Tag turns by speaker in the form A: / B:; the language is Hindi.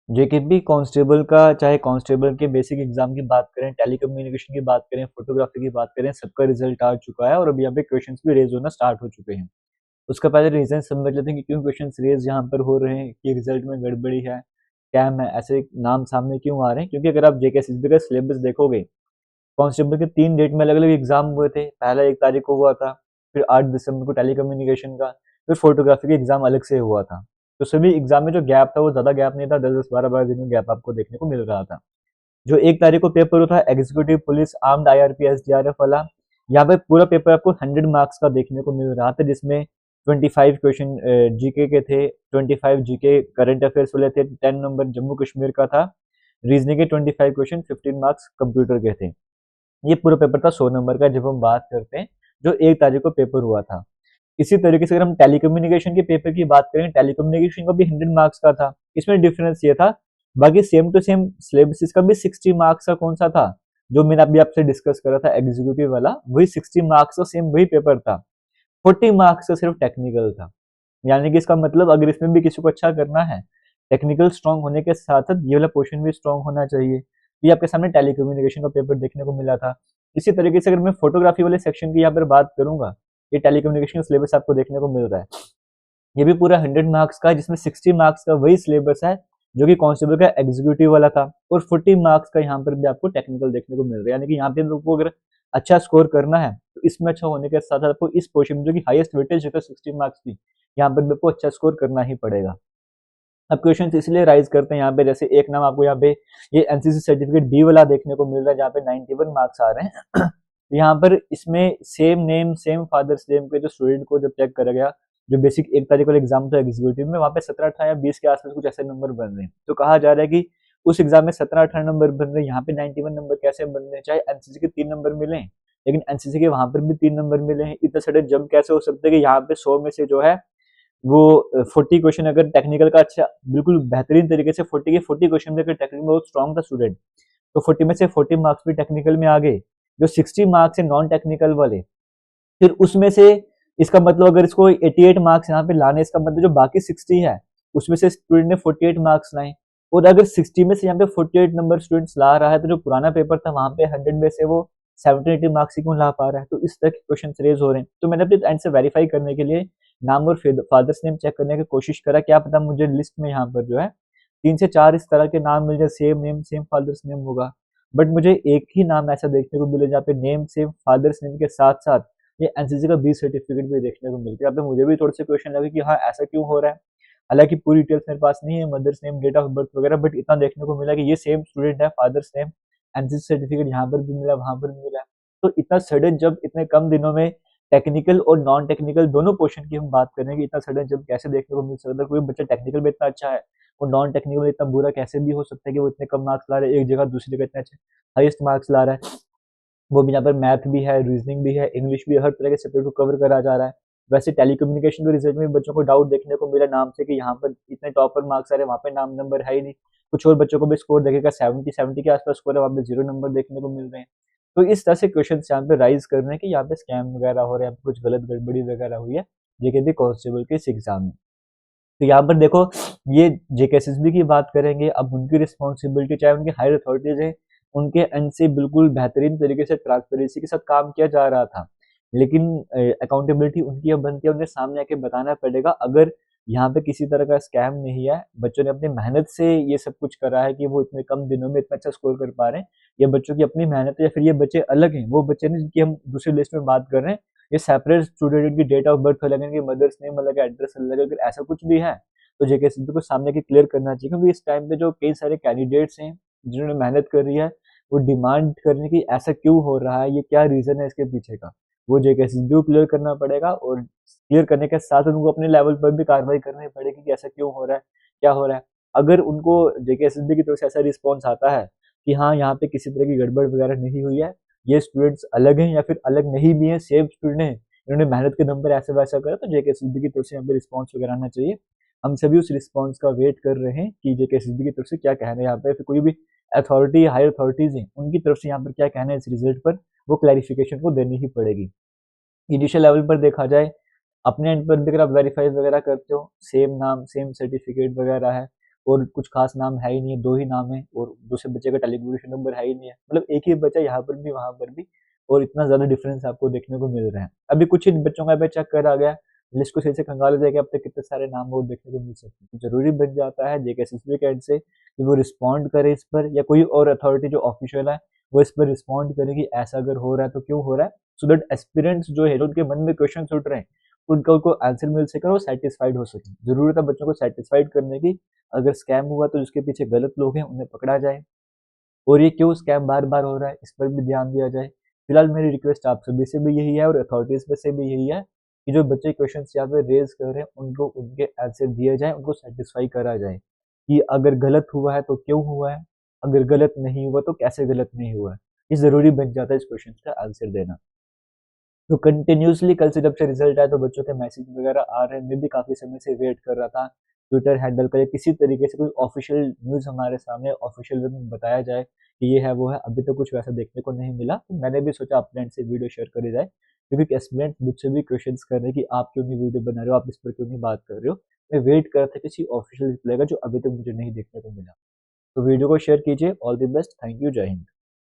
A: जेकेपी कांस्टेबल का, चाहे कांस्टेबल के बेसिक एग्जाम की बात करें, टेलीकम्युनिकेशन की बात करें, फोटोग्राफी की बात करें, सबका रिजल्ट आ चुका है और अभी यहाँ पे क्वेश्चंस भी रेज होना स्टार्ट हो चुके हैं। उसका पहले रीजन समझ लेते हैं कि क्यों क्वेश्चंस रेज यहाँ पर हो रहे हैं, कि रिजल्ट में गड़बड़ी है, स्कैम है, ऐसे नाम सामने क्यों आ रहे हैं। क्योंकि अगर आप जेकेएसएसबी का सिलेबस देखोगे, कांस्टेबल के 3 डेट में अलग अलग एग्जाम हुए थे। पहला 1 तारीख को हुआ था, फिर 8 दिसंबर को टेलीकम्युनिकेशन का, फिर फोटोग्राफी का एग्जाम अलग से हुआ था। तो सभी एग्जाम में जो गैप था वो ज्यादा गैप नहीं था, 10 10 12 12 दिन में गैप आपको देखने को मिल रहा था। जो 1 तारीख को पेपर हुआ था executive police armed IRP SDRF वाला, यहाँ पे पूरा पेपर आपको 100 मार्क्स का देखने को मिल रहा था, जिसमें 25 क्वेश्चन जीके के थे, 25 जीके करंट अफेयर्स वाले थे, 10 नंबर जम्मू कश्मीर का था, रीजनिंग के 25 क्वेश्चन, 15 मार्क्स कंप्यूटर के थे। ये पूरा पेपर था 100 नंबर का, जब हम बात करते हैं जो 1 तारीख को पेपर हुआ था। इसी तरीके से अगर हम टेलीकम्युनिकेशन के पेपर की बात करें, टेलीकम्युनिकेशन का भी 100 मार्क्स का था। इसमें डिफरेंस ये था, बाकी सेम टू सेम सिलेबस इसका भी 60 मार्क्स का कौन सा था, जो मैंने अभी आपसे डिस्कस करा था एग्जीक्यूटिव वाला, वही 60 मार्क्स का सेम वही पेपर था। 40 मार्क्स का सिर्फ टेक्निकल था। यानी कि इसका मतलब अगर इसमें भी किसी को अच्छा करना है, टेक्निकल स्ट्रांग होने के साथ साथ ये वाला पोर्शन भी स्ट्रांग होना चाहिए। ये आपके सामने टेलीकम्युनिकेशन का पेपर देखने को मिला था। इसी तरीके से अगर मैं फोटोग्राफी वाले सेक्शन की यहाँ पर बात करूंगा, ये टेलीकम्युनिकेशन का सिलेबस आपको देखने को मिल रहा है। ये भी पूरा 100 मार्क्स का है, जिसमें 60 मार्क्स का वही सिलेबस है जो कि कांस्टेबल का एग्जीक्यूटिव वाला था, और 40 मार्क्स का यहाँ पर भी आपको टेक्निकल देखने को मिल रहा है। यानी कि यहाँ पे लोगों को अगर अच्छा स्कोर करना है तो इसमें अच्छा होने के साथ साथ आपको इस पोर्शन में जो कि हाईएस्ट वेटेज होता है 60 मार्क्स की, यहाँ पर भी आपको अच्छा स्कोर करना ही पड़ेगा। अब क्वेश्चन इसलिए राइज करते हैं यहाँ पे, जैसे एक नाम आपको यहाँ पे ये एनसीसी सर्टिफिकेट बी वाला देखने को मिल रहा है, जहाँ पे 91 मार्क्स आ रहे हैं। यहाँ पर इसमें same name same father's name के जो स्टूडेंट को जब चेक करा गया, जो बेसिक 1 तारीख वाला एग्जाम था एग्जीक्यूटिव में, वहाँ पे 17 18 या 20 के आसपास कुछ ऐसे नंबर बन रहे हैं। तो कहा जा रहा है कि उस एग्जाम में 17 18 नंबर बन रहे हैं, यहाँ पे 91 नंबर कैसे बन रहे हैं। चाहे एनसीसी के 3 नंबर मिले, लेकिन एनसीसी के वहां पर भी 3 नंबर मिले हैं। इतना सडन जंप कैसे हो सकता है कि यहाँ पे 100 में से जो है वो 40 क्वेश्चन अगर टेक्निकल का अच्छा बिल्कुल बेहतरीन तरीके से 40 के 40 क्वेश्चन में अगर टेक्निकल में बहुत स्ट्रांग था स्टूडेंट, तो 40 में से 40 मार्क्स भी टेक्निकल में आ गए। जो 60 मार्क्स है नॉन टेक्निकल वाले, फिर उसमें से इसका मतलब अगर इसको 88 मार्क्स यहाँ पे लाने, इसका मतलब जो बाकी 60 है उसमें से स्टूडेंट ने 48 मार्क्स लाए। और अगर 60 में से यहाँ पे 48 नंबर स्टूडेंट्स ला रहा है, तो जो पुराना पेपर था वहां पे 100 में से वो 70 80 मार्क्स ही क्यों ला पा रहा है। तो इस तरह के क्वेश्चन रेज हो रहे हैं। तो मैंने अपने एंड से वेरीफाई करने के लिए नाम और फादर्स नेम चेक करने की कोशिश करा, क्या पता मुझे लिस्ट में यहाँ पर जो है 3 से 4 इस तरह के नाम मिल जाए, same name same father's name होगा। बट मुझे एक ही नाम ऐसा देखने को मिले जहाँ पे नेम सेम फादर्स नेम के साथ साथ ये एनसीसी का बी सर्टिफिकेट भी देखने को मिलता है। यहाँ पे मुझे भी थोड़े से क्वेश्चन लगे कि हाँ ऐसा क्यों हो रहा है। हालांकि पूरी डिटेल्स मेरे पास नहीं है, mother's name date of birth वगैरह, बट इतना देखने को मिला कि ये सेम स्टूडेंट है, फादर्स नेम एनसीसी सर्टिफिकेट यहाँ पर भी मिला वहां पर भी मिला। तो इतना सडन जब इतने कम दिनों में टेक्निकल और नॉन टेक्निकल दोनों पोर्शन की हम बात करें कि इतना सडन जब कैसे देखने को मिल सकता है। कोई बच्चा टेक्निकल में इतना अच्छा है और नॉन टेक्निकल में इतना बुरा कैसे भी हो सकता है कि वो इतने कम मार्क्स ला रहा है, एक जगह दूसरी जगह इतने अच्छे हाईएस्ट मार्क्स ला रहा है। वो भी यहाँ पर मैथ भी है, रीजनिंग भी है, इंग्लिश भी है, हर तरह के सब्जेक्ट को कवर करा जा रहा है। वैसे टेलीकम्युनिकेशन के रिजल्ट में बच्चों को डाउट देखने को मिला नाम से कि यहाँ पर इतने टॉपर मार्क्स आ रहे हैं, वहाँ पे नाम नंबर है ही नहीं। कुछ और बच्चों को भी स्कोर देखेगा 70 70 के आसपास स्कोर है, वहाँ पे 0 नंबर देखने को मिल रहे हैं। तो इस तरह से क्वेश्चन यहाँ पे राइज कर रहे हैं कि यहाँ पे स्कैम वगैरह हो रहे हैं, कुछ गलत गड़बड़ी वगैरह हुई है जेके भी कांस्टेबल के इस एग्जाम में। तो यहाँ पर देखो, ये जेकेएसएसबी की बात करेंगे, अब उनकी रिस्पॉन्सिबिलिटी, चाहे उनके हायर अथॉरिटीज है, उनके एंड से बिल्कुल बेहतरीन तरीके से ट्रांसपेरेंसी के साथ काम किया जा रहा था। लेकिन अकाउंटेबिलिटी उनकी अब बनती है, उन्हें सामने आके बताना पड़ेगा अगर यहाँ पे किसी तरह का स्कैम नहीं है, बच्चों ने अपनी मेहनत से ये सब कुछ करा है कि वो इतने कम दिनों में इतना अच्छा स्कोर कर पा रहे हैं, ये बच्चों की अपनी मेहनत है, या फिर ये बच्चे अलग हैं, वो बच्चे नहीं जिनकी हम दूसरी लिस्ट में बात कर रहे हैं, ये सेपरेट स्टूडेंट की डेट ऑफ बर्थ अलग है, इनकी मदर्स नेम अलग है, एड्रेस अलग है। अगर ऐसा कुछ भी है तो जेकेएसएसबी को सामने की क्लियर करना चाहिए, क्योंकि इस टाइम पे जो कई सारे कैंडिडेट्स हैं जिन्होंने मेहनत कर रही है, वो डिमांड करने की ऐसा क्यों हो रहा है, ये क्या रीजन है इसके पीछे का, वो जेकेएसएसबी को क्लियर करना पड़ेगा। और क्लियर करने के साथ उनको अपने लेवल पर भी कार्रवाई करनी पड़ेगी कि ऐसा क्यों हो रहा है, क्या हो रहा है। अगर उनको जेकेएसएसबी की तरफ से ऐसा रिस्पॉन्स आता है कि हाँ यहाँ पे किसी तरह की गड़बड़ वगैरह नहीं हुई है, ये स्टूडेंट्स अलग हैं या फिर अलग नहीं भी हैं, सेम स्टूडेंट हैं, इन्होंने मेहनत के दम पर ऐसा वैसा करा, तो जेकेएसएसबी की तरफ से यहाँ पे रिस्पॉन्स वगैरह आना चाहिए। हम सभी उस रिस्पॉन्स का वेट कर रहे हैं कि जेकेएसएसबी की तरफ से क्या कहना है यहाँ पे, फिर कोई भी अथॉरिटी हायर अथॉरिटीज हैं उनकी तरफ से यहाँ पर क्या कहना है इस रिजल्ट पर, वो क्लैरिफिकेशन को देनी ही पड़ेगी। इनिशियल लेवल पर देखा जाए, अपने एंड पर भी अगर आप वेरीफाई वगैरह करते हो, सेम नाम सेम सर्टिफिकेट वगैरह है, और कुछ खास नाम है ही नहीं है, 2 ही नाम है और दूसरे बच्चे का टेलीकम्युनिकेशन नंबर है ही नहीं है। मतलब एक ही बच्चा यहाँ पर भी, वहाँ पर भी, और इतना ज़्यादा डिफरेंस आपको देखने को मिल रहा है। अभी कुछ ही बच्चों का भी चेक करा गया, लिस्ट को सही से खंगाल दिया कि अब तक कितने सारे नाम वो देखने को मिल सकते हैं। तो ज़रूरी बन जाता है जेकेएसएसबी के एंड से कि वो रिस्पॉन्ड करे इस पर, या कोई और अथॉरिटी जो ऑफिशियल है वो इस पर रिस्पॉन्ड करे कि ऐसा अगर हो रहा है तो क्यों हो रहा है, सो दैट एस्पिरेंट्स जो है, जो उनके मन में क्वेश्चन उठ रहे हैं, उनको आंसर मिल सके और वो सेटिस्फाइड हो सके। जरूरत है बच्चों को सेटिस्फाइड करने की। अगर स्कैम हुआ तो जिसके पीछे गलत लोग हैं उन्हें पकड़ा जाए, और ये क्यों स्कैम बार बार हो रहा है इस पर भी ध्यान दिया जाए। फिलहाल मेरी रिक्वेस्ट आप सभी से भी यही है और अथॉरिटीज पे से भी यही है कि जो बच्चे क्वेश्चन यहाँ पे रेज कर रहे हैं उनको उनके आंसर दिए जाए, उनको सेटिस्फाई करा जाए कि अगर गलत हुआ है तो क्यों हुआ है, अगर गलत नहीं हुआ तो कैसे गलत नहीं हुआ है। ये जरूरी बन जाता है इस क्वेश्चन का आंसर देना। तो कंटिन्यूसली कल से जब से रिजल्ट आया तो बच्चों के मैसेज वगैरह आ रहे हैं, मैं भी काफी समय से वेट कर रहा था ट्विटर हैंडल का, या किसी तरीके से कोई ऑफिशियल न्यूज हमारे सामने ऑफिशियल वे में बताया जाए कि ये है वो है। अभी तो कुछ वैसा देखने को नहीं मिला, तो मैंने भी सोचा अपने एंड से वीडियो शेयर करी जाए, क्योंकि एस्पिरेंट्स मुझसे भी क्वेश्चन कर रहे हैं कि आप क्यों नहीं वीडियो बना रहे हो, आप इस पर क्यों नहीं बात कर रहे हो। मैं वेट कर रहा था किसी ऑफिशियल रिप्लाई का, जो अभी तक मुझे नहीं देखने को मिला। तो वीडियो को शेयर कीजिए। All the best, thank you, जय हिंद।